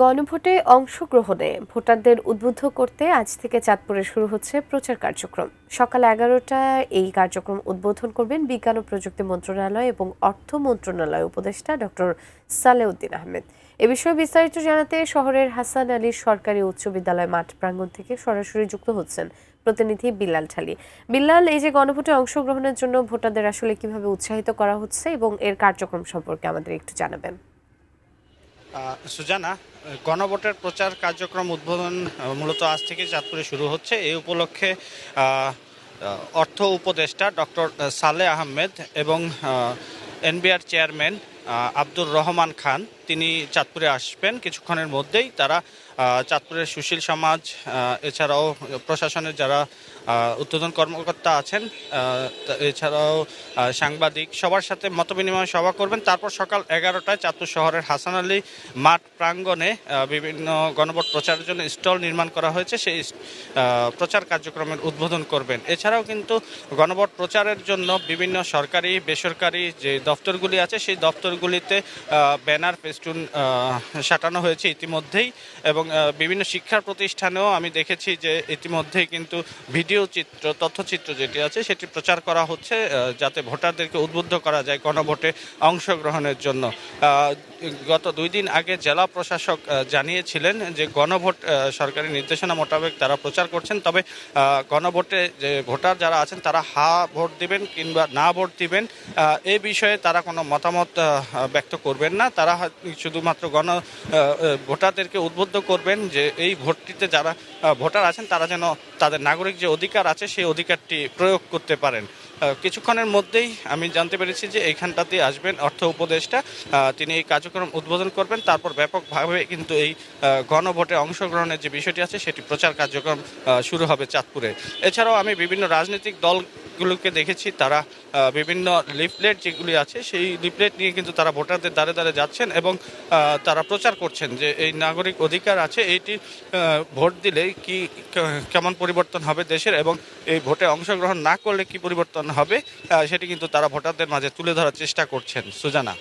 গণভোটে অংশগ্রহণে ভোটারদের উদ্বুদ্ধ করতে আজ থেকে চাঁদপুরে শুরু হচ্ছে প্রচার কার্যক্রম। সকাল 11টায় এই কার্যক্রম উদ্বোধন করবেন বিজ্ঞান ও প্রযুক্তি মন্ত্রণালয় এবং অর্থ মন্ত্রণালয় উপদেষ্টা ডক্টর সালেউদ্দিন আহমেদ। এ বিষয়ে বিস্তারিত জানাতে শহরের হাসান আলী সরকারি উচ্চ বিদ্যালয় মাঠ প্রাঙ্গণ থেকে সরাসরি যুক্ত হচ্ছেন প্রতিনিধি বিল্লাল ঠালি। বিল্লাল, এই যে গণভোটে অংশগ্রহণের জন্য ভোটারদের আসলে কিভাবে উৎসাহিত করা হচ্ছে এবং এর কার্যক্রম সম্পর্কে আমাদের একটু জানাবেন। সুজানা, গণভোটের প্রচার কার্যক্রম উদ্বোধন মূলত আজ থেকে চাঁদপুরে শুরু হচ্ছে। এই উপলক্ষে অর্থ উপদেষ্টা ডক্টর সালেহ আহমেদ এবং এনবিআর চেয়ারম্যান আব্দুর রহমান খান তিনি চাঁদপুরে আসবেন কিছুক্ষণের মধ্যেই। তারা চাঁদপুরের সুশীল সমাজ এছাড়াও প্রশাসনের যারা উদ্বোধন কর্মকর্তা আছেন এছাড়াও সাংবাদিক সবার সাথে মতবিনিময় সভা করবেন। তারপর সকাল 11টায় চাঁদপুর শহরের হাসান আলী মাঠ প্রাঙ্গণে বিভিন্ন গণভোট প্রচারের জন্য স্টল নির্মাণ করা হয়েছে, সেই প্রচার কার্যক্রমের উদ্বোধন করবেন। এছাড়াও কিন্তু গণভোট প্রচারের জন্য বিভিন্ন সরকারি বেসরকারি যে দপ্তরগুলি আছে সেই দপ্তরগুলিতে ব্যানার ফেস্টুন সাঁটানো হয়েছে ইতিমধ্যেই, এবং বিভিন্ন শিক্ষা প্রতিষ্ঠানেও আমি দেখেছি যে ইতিমধ্যেই কিন্তু ভিডিও চিত্র তথ্যচিত্র যেটি আছে সেটি প্রচার করা হচ্ছে যাতে ভোটারদেরকে উদ্বুদ্ধ করা যায় গণভোটে অংশগ্রহণের জন্য। গত 2 দিন আগে জেলা প্রশাসক জানিয়েছিলেন যে গণভোট সরকারি নির্দেশনা মোতাবেক তারা প্রচার করছেন, তবে গণভোটে যে ভোটার যারা আছেন তারা হা ভোট দিবেন কিংবা না ভোট দিবেন এই বিষয়ে তারা কোনো মতামত ব্যক্ত করবেন না। তারা শুধুমাত্র ভোটারদেরকে উদ্বুদ্ধ করবেন যে এই ভোটটিতে যারা ভোটার আছেন তারা যেন তাদের নাগরিক যে অধিকার আছে সেই অধিকারটি প্রয়োগ করতে পারেন। কিছুক্ষণের মধ্যেই আমি জানতে পেরেছি যে এইখানটাতে আসবেন অর্থ উপদেষ্টা, তিনি এই কার্যক্রম উদ্বোধন করবেন। তারপর ব্যাপকভাবে কিন্তু এই গণভোটে অংশগ্রহণের যে বিষয়টি আছে সেটি প্রচার কার্যক্রম শুরু হবে চাঁদপুরে। এছাড়াও আমি বিভিন্ন রাজনৈতিক দলগুলোকে দেখেছি তারা বিভিন্ন লিফলেট যেগুলি আছে সেই লিফলেট নিয়ে কিন্তু তারা ভোটারদের দ্বারে দ্বারে যাচ্ছেন এবং তারা প্রচার করছেন যে এই নাগরিক অধিকার আছে, এইটি ভোট দিলে কি কেমন পরিবর্তন হবে দেশের, এবং এই ভোটে অংশগ্রহণ না করলে কি পরিবর্তন হবে সেটি কিন্তু তারা ভোটারদের মাঝে তুলে ধরার চেষ্টা করছেন। সুজানা।